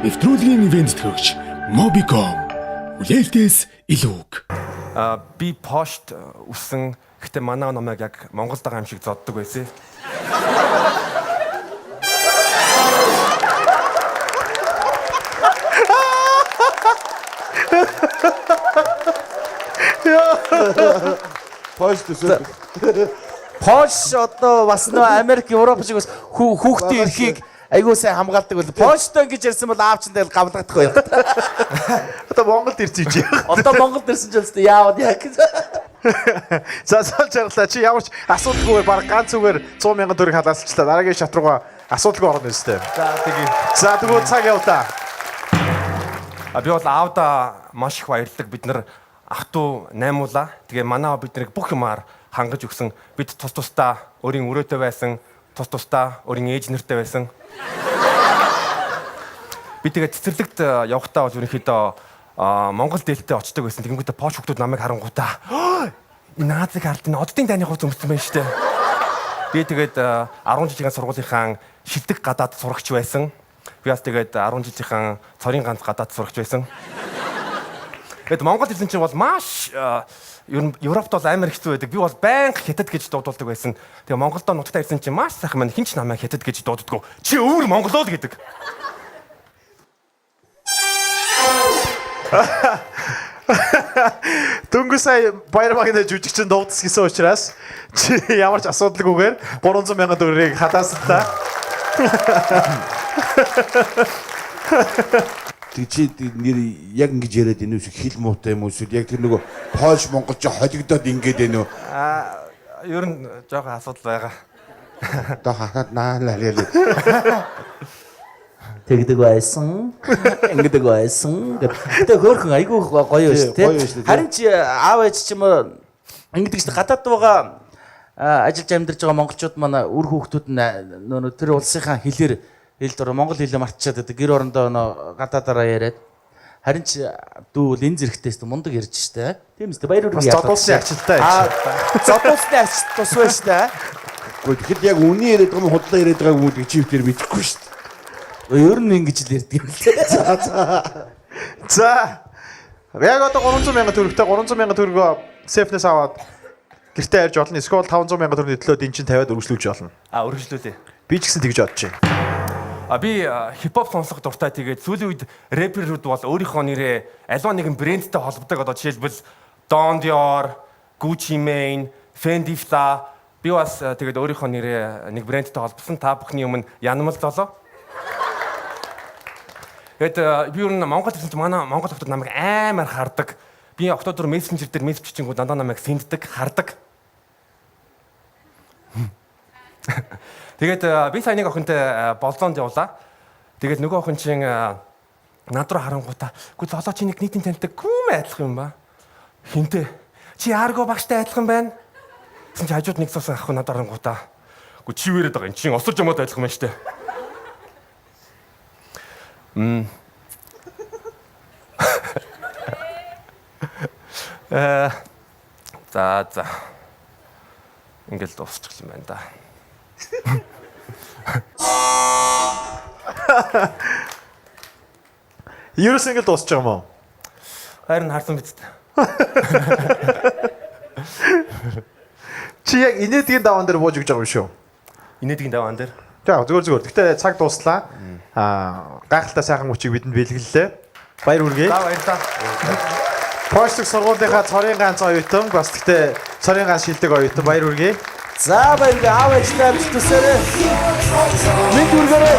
нэвтрүүлгийн ивент төгч Mobicom үлээлтээс илүүг. Би пошт үсэн гэхдээ манай намайг яг Монголд байгаа юм шиг зоддог байсан. Пошт үсэн. Польш одоо бас нөө Америк, Европ шиг бас хүүхдийн эрхийг айгуу сайн хамгаалдаг бол Польштой гэж ярьсан бол аав чинь тэгэл гавлагдах байх. Одоо Монголд ирсэн чи. Одоо Монголд ирсэн ч үстэй яавал яг. За салжарлаа чи ямар ч асуудалгүйгээр баг ганц зүгээр 100,000 төгрөг халаалцчлаа. Дараагийн шат руугаа асуудалгүй орно өстэй. За тэгээ. За тэгвэл цаг явтаа. Би бол аавда маш их баярлаг. Бид нар ах トゥ наймуулаа. Тэгээ манай бид нарыг бүх юмар хангаж өгсөн. Бид тус тусдаа өөрийн өрөөтэй байсан, тус тусдаа өөрийн ээж нэртэй байсан. Би тэгээ цэцэрлэгт явахдаа бол ерөнхийдөө Монгол дээлтэй очдог байсан. Тэгэнгүүтээ пош хүмүүс намайг харангуудаа наазыг хардна оддын таны хувц өмссөн байна штэ. Би тэгээд 10 жилийн сургуулийнхаа шилдэг гадаад сурагч байсан. Би бас тэгээд 10 жилийн цорын ганц гадаад сурагч байсан. Тэгэд Монгол ирсэн чинь бол маш ер нь Европт бол амар хэцүү байдаг. Би бол байнга хятад гэж дуудулдаг байсан. Тэгээ Монголдоо нутагтаа ирсэн чинь маш сайхан маань хинч намайг хятад гэж дууддаг. Чи өвөр монголоо л гэдэг. Дөнгөж сая Баярмагны жүжигчин дуудас гэсэн учраас чи ямар ч асуудалгүйгээр 300,000 төгрөгийг хадааснаа. Тэг чи нэр яг ингэж яриад энэ үс хэл муутай юм уу эсвэл яг тэр нөгөө Польш монголч холигдоод ингэж байна уу? Ер нь жоохон асуудал байгаа. Одоо хахад наалаа яриад. Тэгдэг байсан. Ингэдэг байсан. Гэтэ хөөрхөн айгүй гоё шүү дээ. Харин чи аав ээж ч юм уу ингэдэг шүү дээ. Гадаад байгаа ажиллаж амьдарч байгаа монголчууд манай үр хүүхдүүд нөө тэр улсынхаа хэлээр хэл дор монгол хэлээ мартчихад байдаг. Гэр орондоо нөө гадаадаараа яриад. Харин чи дүү л энэ зэрэгтэйс мундаг ярьж штэ. Тийм үстэй баяр үргэлж яах. Зодуулсны ачлалтай. Зодуулсны ач тус байна штэ. Гэхдээ тэгэхэд яг үний яриад байгаа юм худлаа яриад байгаа юм уу гэж чи тэр мэдэхгүй штэ. Ер нь ингэж л ярьдаг юм лээ. За. Яг одоо 300,000 төгрөгтэй 300,000 төгрөгөө сейфнес аваад гэртээ ярьж олно. Эсвэл 500,000 төгрөгийн төлөөд эн чинь тавиад өргөжлүүлж олно. Өргөжлүүлээ. Би ч гэсэн тэгж бодож байна. Би хипхоп сонсох дуртай. Тэгээд сүүлийн үед рэперүүд бол өөрийнхөө нэрээ аливаа нэгэн брэндтэй холбодог. Одоо жишээлбэл Don Dior, Gucci Mane, Fendi Fla. Би бас тэгээд өөрийнхөө нэрээ нэг брэндтэй холбосон. Та бүхний өмнө янамл золоо. Тэгээд би ер нь Монгол ирсэн чинь манай монгол хүмүүс намайг амар хардаг. Би октодор мессенжер дээр мессеж чичингүүд дандаа намайг сэнддэг, хардаг. Тэгээд би сая нэг охинтой болзоонд явлаа. Тэгээд нөгөө охин чинь над руу харангуйтаа "Гү золоо чи нэг нийтийн таньдаг гүм айдлах юм ба. Хинтээ? Чи Арго багштай айдлах юм байна?" Гэсэн чи хажууд нэг цусан ах надад харангуйтаа "Гү чи вэрэд байгаа юм чи осол жомод айдлах юм байна штэ." За. Ингээл дуусчих юм байна да. Ерөөс ингэ дуусч байгаа юм уу? Харин харсан биз дээ. Чи яг инээдгийн даваан дээр бууж өгч байгаа юм шүү. Инээдгийн даваан дээр. За зүгээр. Гэтэ цаг дууслаа. Гайхалтай сайхан мөчийг бидэнд бэлгэллээ. Баяр хүргэе. За баярлалаа. Пошт сургуулийнхаа цорын ганц оюутан бас гэтэ цорын ганц шилдэг оюутан баяр хүргэе. За баяр аав ээжтэй амжилт хүсээрэй. Мэд үргээрэй.